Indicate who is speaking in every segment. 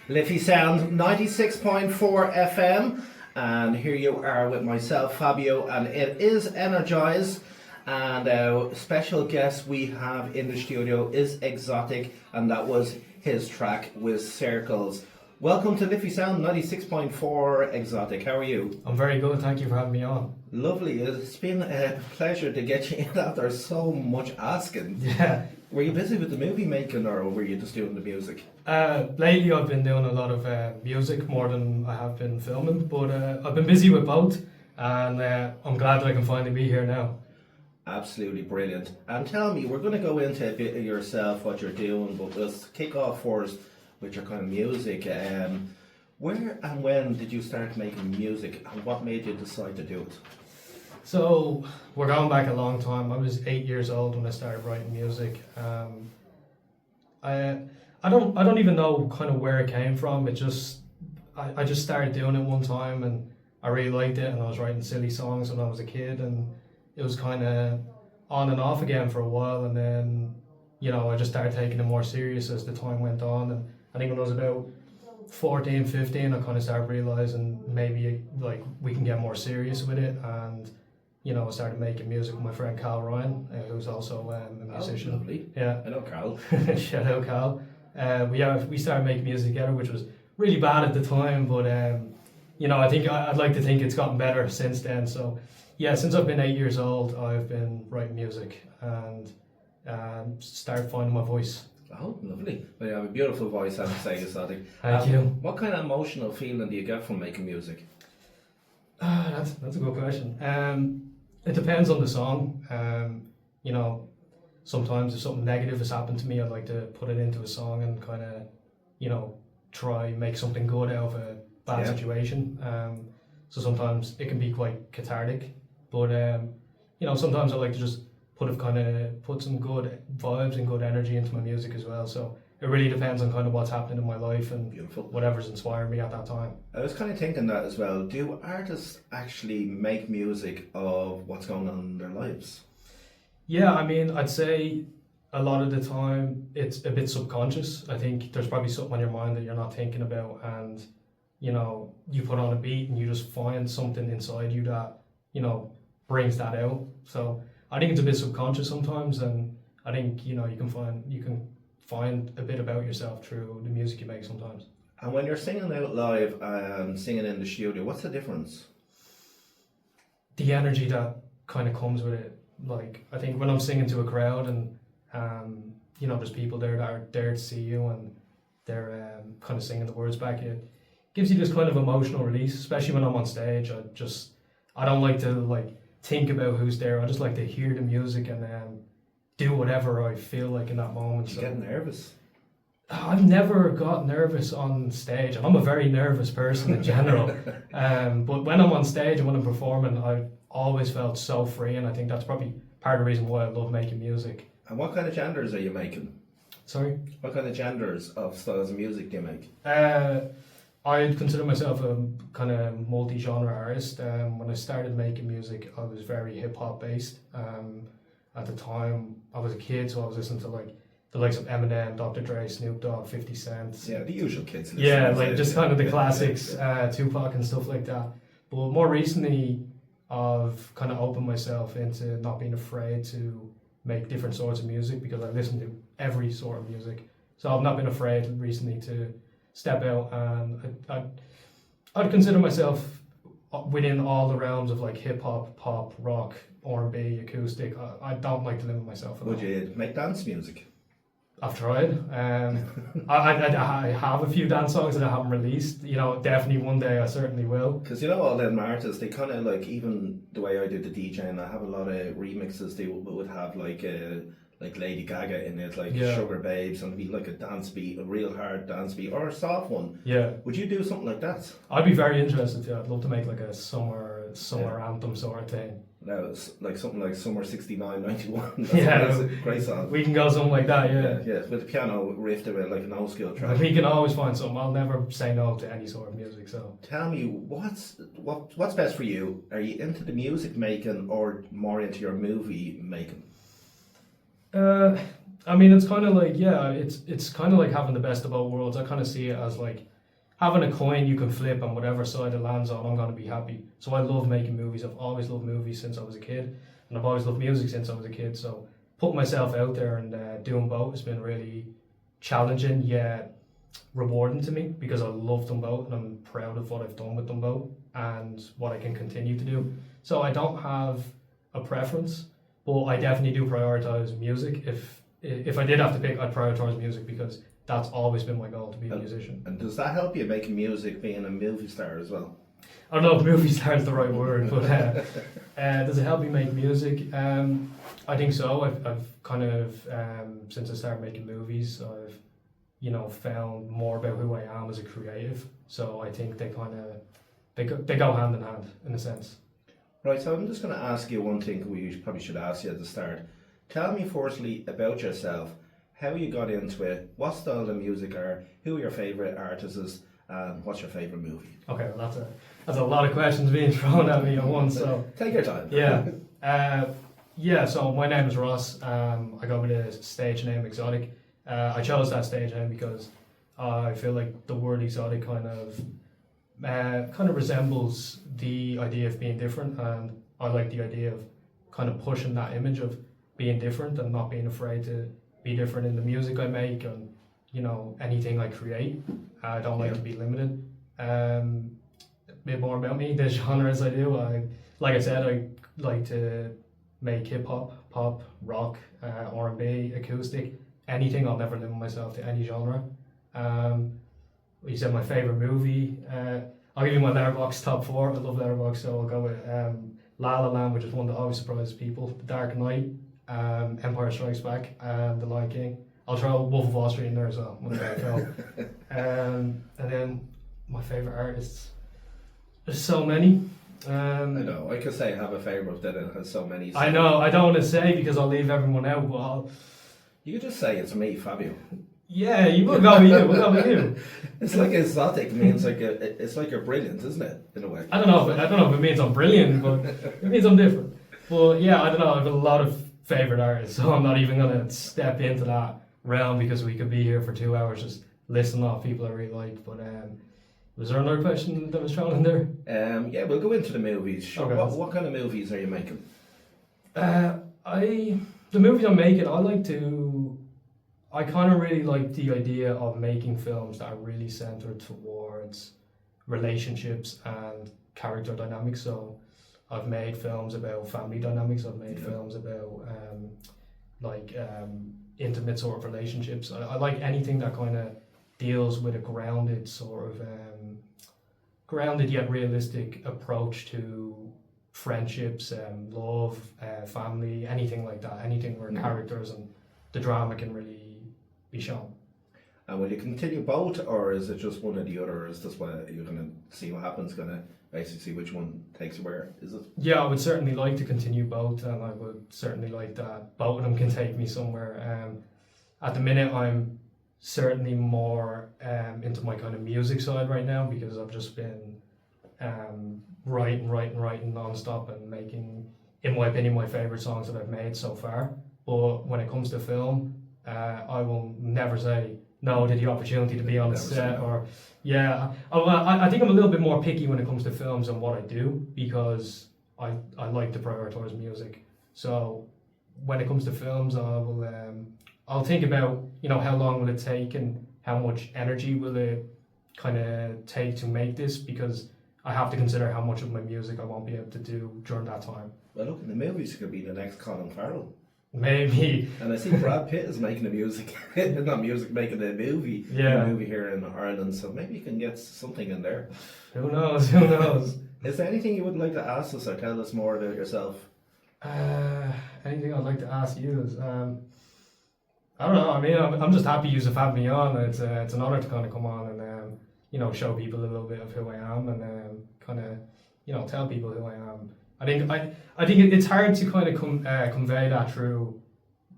Speaker 1: Liffey Sound 96.4 FM, and here you are with myself, Fabio, and it is Energize. And our special guest we have in the studio is Exotic, and that was his track with Circles. Welcome to Liffey Sound 96.4 Exotic. How are you?
Speaker 2: I'm very good, thank you for having me on.
Speaker 1: Lovely. It's been a pleasure to get you in after so much asking.
Speaker 2: Yeah.
Speaker 1: Were you busy with the movie making, or were you just doing the music?
Speaker 2: Lately I've been doing a lot of music more than I have been filming, but I've been busy with both, and I'm glad that I can finally be here now.
Speaker 1: Absolutely brilliant. And tell me, we're going to go into a bit of yourself, what you're doing, but let's kick off first with your kind of music. Where and when did you start making music, and what made you decide to do it?
Speaker 2: So we're going back a long time. I was 8 years old when I started writing music. I don't even know kind of where it came from. I just started doing it one time, and I really liked it, and I was writing silly songs when I was a kid, and it was kind of on and off again for a while, and then I just started taking it more serious as the time went on. And I think when I was about 14, 15, I kind of started realizing maybe like we can get more serious with it, and I started making music with my friend Cal Ryan, who's also a musician.
Speaker 1: Oh, lovely.
Speaker 2: Yeah.
Speaker 1: I know Cal.
Speaker 2: Shout out Cal. We started making music together, which was really bad at the time, but I think I'd like to think it's gotten better since then. So yeah, since I've been 8 years old, I've been writing music and started finding my voice.
Speaker 1: Oh, lovely. Well, you have a beautiful voice, I have to say, Exotic.
Speaker 2: Thank you.
Speaker 1: What kind of emotional feeling do you get from making music?
Speaker 2: That's a good question. It depends on the song. Sometimes if something negative has happened to me, I'd like to put it into a song and kind of, try make something good out of a bad situation. So sometimes it can be quite cathartic, but sometimes I like to just put some good vibes and good energy into my music as well. So it really depends on kind of what's happening in my life and
Speaker 1: Beautiful.
Speaker 2: Whatever's inspiring me at that time.
Speaker 1: I was kind of thinking that as well. Do artists actually make music of what's going on in their lives?
Speaker 2: Yeah, I mean, I'd say a lot of the time it's a bit subconscious. I think there's probably something on your mind that you're not thinking about, and you put on a beat and you just find something inside you that brings that out. So I think it's a bit subconscious sometimes, and I think you can find a bit about yourself through the music you make sometimes.
Speaker 1: And when you're singing out live and singing in the studio, what's the difference?
Speaker 2: The energy that kind of comes with it. Like, I think when I'm singing to a crowd and there's people there that are there to see you, and they're kind of singing the words back, it gives you this kind of emotional release, especially when I'm on stage. I don't like to think about who's there. I just like to hear the music and do whatever I feel like in that moment.
Speaker 1: You get nervous?
Speaker 2: I've never got nervous on stage, and I'm a very nervous person in general. But when I'm on stage and when I'm performing, I've always felt so free, and I think that's probably part of the reason why I love making music.
Speaker 1: And what kind of genres are you making?
Speaker 2: Sorry?
Speaker 1: What kind of genres of styles of music do you make?
Speaker 2: I'd consider myself a kind of multi-genre artist. When I started making music, I was very hip-hop based. At the time, I was a kid, so I was listening to the likes of Eminem, Dr. Dre, Snoop Dogg, 50 Cent.
Speaker 1: Yeah, the usual kids.
Speaker 2: Yeah, just kind of the classics, Tupac and stuff like that. But more recently, I've kind of opened myself into not being afraid to make different sorts of music, because I listen to every sort of music. So I've not been afraid recently to step out, and I'd consider myself within all the realms of hip hop, pop, rock, R&B, acoustic. I don't like to limit myself at all.
Speaker 1: Would you make dance music?
Speaker 2: I've tried. I have a few dance songs that I haven't released. Definitely one day I certainly will.
Speaker 1: Because all them artists, they kind of even the way I do the DJing, I have a lot of remixes. They would have like Lady Gaga in it, Sugar Babes, and it'd be like a dance beat, a real hard dance beat, or a soft one.
Speaker 2: Yeah.
Speaker 1: Would you do something like that?
Speaker 2: I'd be very interested. I'd love to make a summer anthem sort of thing.
Speaker 1: No, it's something like Summer 69, 91.
Speaker 2: That's
Speaker 1: a great song.
Speaker 2: We can go something like that, yeah.
Speaker 1: Yeah, with the piano riff to it, like an old school track.
Speaker 2: We can always find something. I'll never say no to any sort of music. So
Speaker 1: tell me, what's best for you? Are you into the music making or more into your movie making?
Speaker 2: I mean, it's kind of it's kind of like having the best of both worlds. I kind of see it as having a coin you can flip and whatever side it lands on, I'm going to be happy. So I love making movies. I've always loved movies since I was a kid, and I've always loved music since I was a kid. So putting myself out there and doing both has been really challenging yet rewarding to me, because I love them both and I'm proud of what I've done with them both and what I can continue to do. So I don't have a preference, but I definitely do prioritize music. If I did have to pick, I'd prioritize music, because that's always been my goal, to be a musician.
Speaker 1: And does that help you making music, being a movie star as well?
Speaker 2: I don't know if movie star is the right word, but does it help me make music? I think so. I've kind of, since I started making movies, I've, found more about who I am as a creative. So I think they kind of, they go hand in hand, in a sense.
Speaker 1: Right, so I'm just going to ask you one thing we probably should ask you at the start. Tell me firstly about yourself, how you got into it, what style of music are, who are your favourite artists, and what's your favourite movie?
Speaker 2: Okay, well that's a lot of questions being thrown at me at once. So
Speaker 1: take your time.
Speaker 2: Yeah. So my name is Ross. I go with the stage name Exotic. I chose that stage name because I feel like the word exotic kind of resembles the idea of being different, and I like the idea of kind of pushing that image of being different and not being afraid to be different in the music I make and anything I create. I don't like to be limited. A bit more about me, the genres I do. Like I said, I like to make hip hop, pop, rock, R&B, acoustic, anything. I'll never limit myself to any genre. You said my favorite movie. I'll give you my Letterboxd top 4. I love Letterboxd, so I'll go with La La Land, which is one that always surprises people. The Dark Knight, Empire Strikes Back, and The Lion King. I'll throw Wolf of Wall Street in there as well. And then my favorite artists. There's so many.
Speaker 1: I know. I could say I have a favourite, but then it has so many.
Speaker 2: I know. I don't want to say because I'll leave everyone out. But
Speaker 1: you could just say it's me, Fabio.
Speaker 2: Yeah, you will go with you. We'll go with you.
Speaker 1: It's like exotic means it's like you're brilliant, isn't it? In a way.
Speaker 2: I don't know if it means I'm brilliant, but it means I'm different. But yeah, I don't know. I've got a lot of favorite artists, so I'm not even gonna step into that realm because we could be here for 2 hours just listening off people I really like. But was there another question that was thrown in there?
Speaker 1: Yeah, we'll go into the movies. Sure.
Speaker 2: Okay.
Speaker 1: What kind of movies are you making?
Speaker 2: The movies I'm making, I kind of really like the idea of making films that are really centered towards relationships and character dynamics. So I've made films about family dynamics. I've made films about intimate sort of relationships. I like anything that kind of deals with a grounded sort of grounded yet realistic approach to friendships, love, family, anything like that. Anything where characters and the drama can really be shown.
Speaker 1: And will you continue both, or is it just one or the other? Or is this what you're going to see what happens? Going to basically see which one takes you where? Is it?
Speaker 2: Yeah, I would certainly like to continue both, and I would certainly like that both of them can take me somewhere. At the minute, I'm certainly more into my kind of music side right now because I've just been writing non-stop and making, in my opinion, my favourite songs that I've made so far. But when it comes to film, I will never say no to the opportunity to be on the set. Or I think I'm a little bit more picky when it comes to films and what I do because I like to prioritize music. So when it comes to films, I'll think about how long will it take and how much energy will it kind of take to make this, because I have to consider how much of my music I won't be able to do during that time.
Speaker 1: Well, look, in the movies it could be the next Colin Farrell.
Speaker 2: Maybe.
Speaker 1: And I see Brad Pitt is making making a movie here in Ireland, so maybe you can get something in there.
Speaker 2: Who knows?
Speaker 1: Is there anything you would like to ask us or tell us more about yourself?
Speaker 2: Anything I'd like to ask you is, I don't know, I mean, I'm just happy you have had me on. It's an honour to kind of come on and, show people a little bit of who I am and kind of, tell people who I am. I think it's hard to kind of convey that through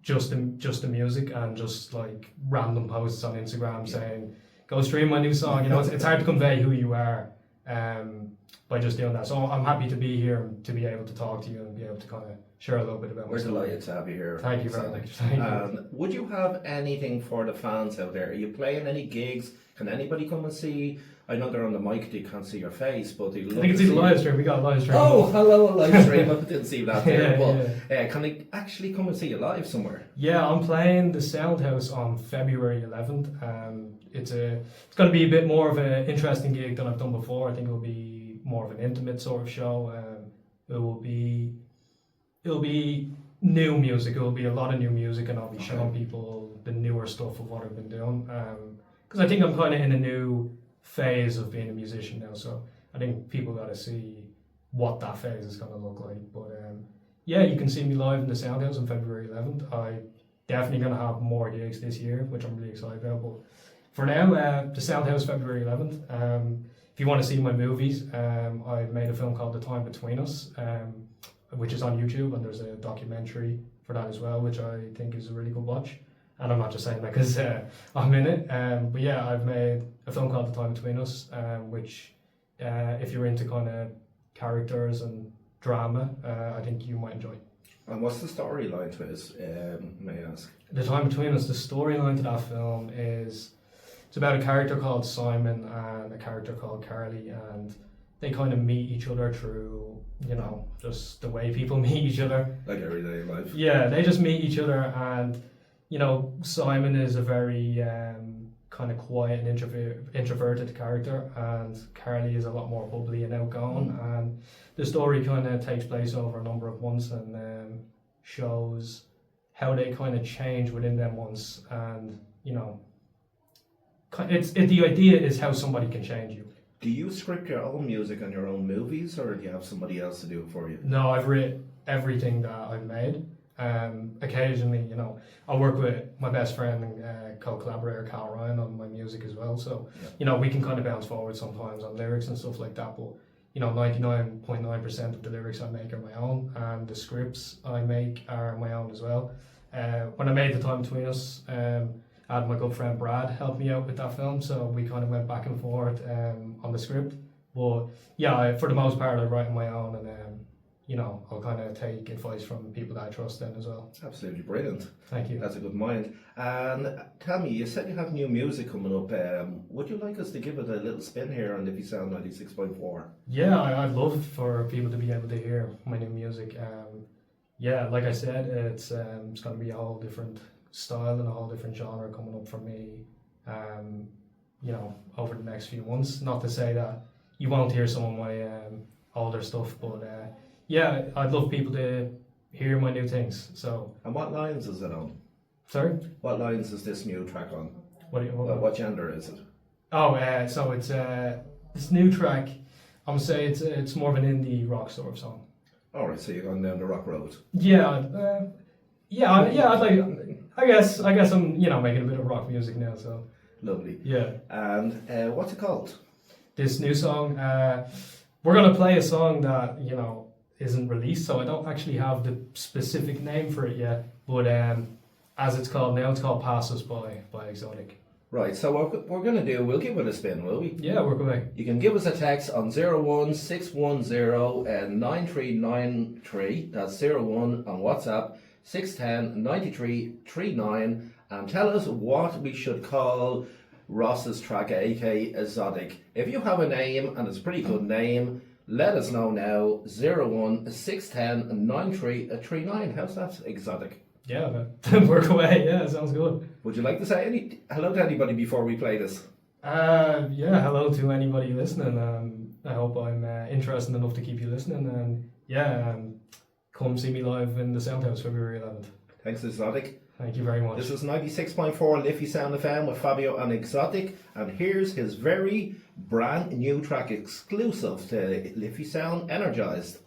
Speaker 2: just the music and just like random posts on Instagram saying go stream my new song. It's hard to convey who you are by just doing that. So I'm happy to be here and to be able to talk to you and be able to kind of share a little bit about
Speaker 1: We're
Speaker 2: myself.
Speaker 1: delighted to have you here.
Speaker 2: Thank you very much. Thank you.
Speaker 1: Would you have anything for the fans out there? Are you playing any gigs? Can anybody come and see? I know they're on the mic, they can't see your face, but they love
Speaker 2: They can
Speaker 1: to
Speaker 2: see the live stream. We got a live stream.
Speaker 1: Oh, hello, a live stream. I didn't see that there.
Speaker 2: Yeah,
Speaker 1: but can they actually come and see you live somewhere?
Speaker 2: Yeah, I'm playing the Soundhouse on February 11th. It's going to be a bit more of an interesting gig than I've done before. I think it'll be more of an intimate sort of show. It'll be new music. It'll be a lot of new music, and I'll be showing people the newer stuff of what I've been doing. Because I think I'm kind of in a new phase of being a musician now, so I think people got to see what that phase is going to look like. But yeah, you can see me live in the Soundhouse on February 11th. I definitely going to have more gigs this year, which I'm really excited about. But for now, the Soundhouse February 11th. If you want to see my movies, I've made a film called The Time Between Us, which is on YouTube, and there's a documentary for that as well, which I think is a really good watch. And I'm not just saying that because I'm in it. But yeah, I've made a film called The Time Between Us, which if you're into kind of characters and drama, I think you might enjoy.
Speaker 1: And what's the storyline to it, may I ask?
Speaker 2: The Time Between Us, the storyline to that film is, it's about a character called Simon and a character called Carly, and they kind of meet each other through, you know, just the way people meet each other.
Speaker 1: Like everyday life.
Speaker 2: Yeah, they just meet each other, and you know, Simon is a very kind of quiet and introverted character, and Carly is a lot more bubbly and outgoing. And the story kind of takes place over a number of months and shows how they kind of change within them months. And you know, the idea is how somebody can change you.
Speaker 1: Do you script your own music and your own movies, or do you have somebody else to do it for you?
Speaker 2: No, I've written everything that I've made. Occasionally, you know, I work with my best friend and co-collaborator Cal Ryan on my music as well. So, you know, we can kind of bounce forward sometimes on lyrics and stuff like that. But, you know, 99.9% of the lyrics I make are my own, and the scripts I make are my own as well. When I made The Time Between Us, I had my good friend Brad help me out with that film. So we kind of went back and forth on the script. But yeah, for the most part, I write on my own, and you know, I'll kind of take advice from people that I trust then as well.
Speaker 1: Absolutely brilliant.
Speaker 2: Thank you.
Speaker 1: That's a good mind. And tell me, you said you have new music coming up. Would you like us to give it a little spin here on Liffey Sound 96.4?
Speaker 2: Yeah, I'd love for people to be able to hear my new music. Yeah, like I said, it's going to be a whole different style and a whole different genre coming up for me, you know, over the next few months. Not to say that you won't hear some of my older stuff, but yeah, I'd love people to hear my new things. So. And
Speaker 1: what lines is it on?
Speaker 2: Sorry?
Speaker 1: What lines is this new track on?
Speaker 2: What
Speaker 1: genre is it?
Speaker 2: Oh, so it's this new track. I'm gonna say it's more of an indie rock sort of song.
Speaker 1: All right, so you're going down the rock road.
Speaker 2: Yeah, I'd like. I guess I'm, you know, making a bit of rock music now. So.
Speaker 1: Lovely.
Speaker 2: Yeah.
Speaker 1: And what's it called?
Speaker 2: This new song. We're gonna play a song that, you know, isn't released, so I don't actually have the specific name for it yet, but as it's called now, it's called Pass Us by Exotic.
Speaker 1: Right, so what we're going to do, we'll give it a spin, will we?
Speaker 2: Yeah, work away.
Speaker 1: You can give us a text on 01610 that's 01 on WhatsApp, 610 9339, and tell us what we should call Ross's track, aka Exotic. If you have a name, and it's a pretty good name, let us know now, 01 610 9339. How's that, Exotic?
Speaker 2: Yeah, work away. Yeah, sounds good.
Speaker 1: Would you like to say hello to anybody before we play this?
Speaker 2: Yeah, hello to anybody listening. I hope I'm interesting enough to keep you listening. And yeah, come see me live in the Soundhouse February 11th.
Speaker 1: Thanks, Exotic.
Speaker 2: Thank you very much.
Speaker 1: This is 96.4 Liffey Sound FM with Fabio and Exotic, and here's his very brand new track exclusive to Liffey Sound, Energized.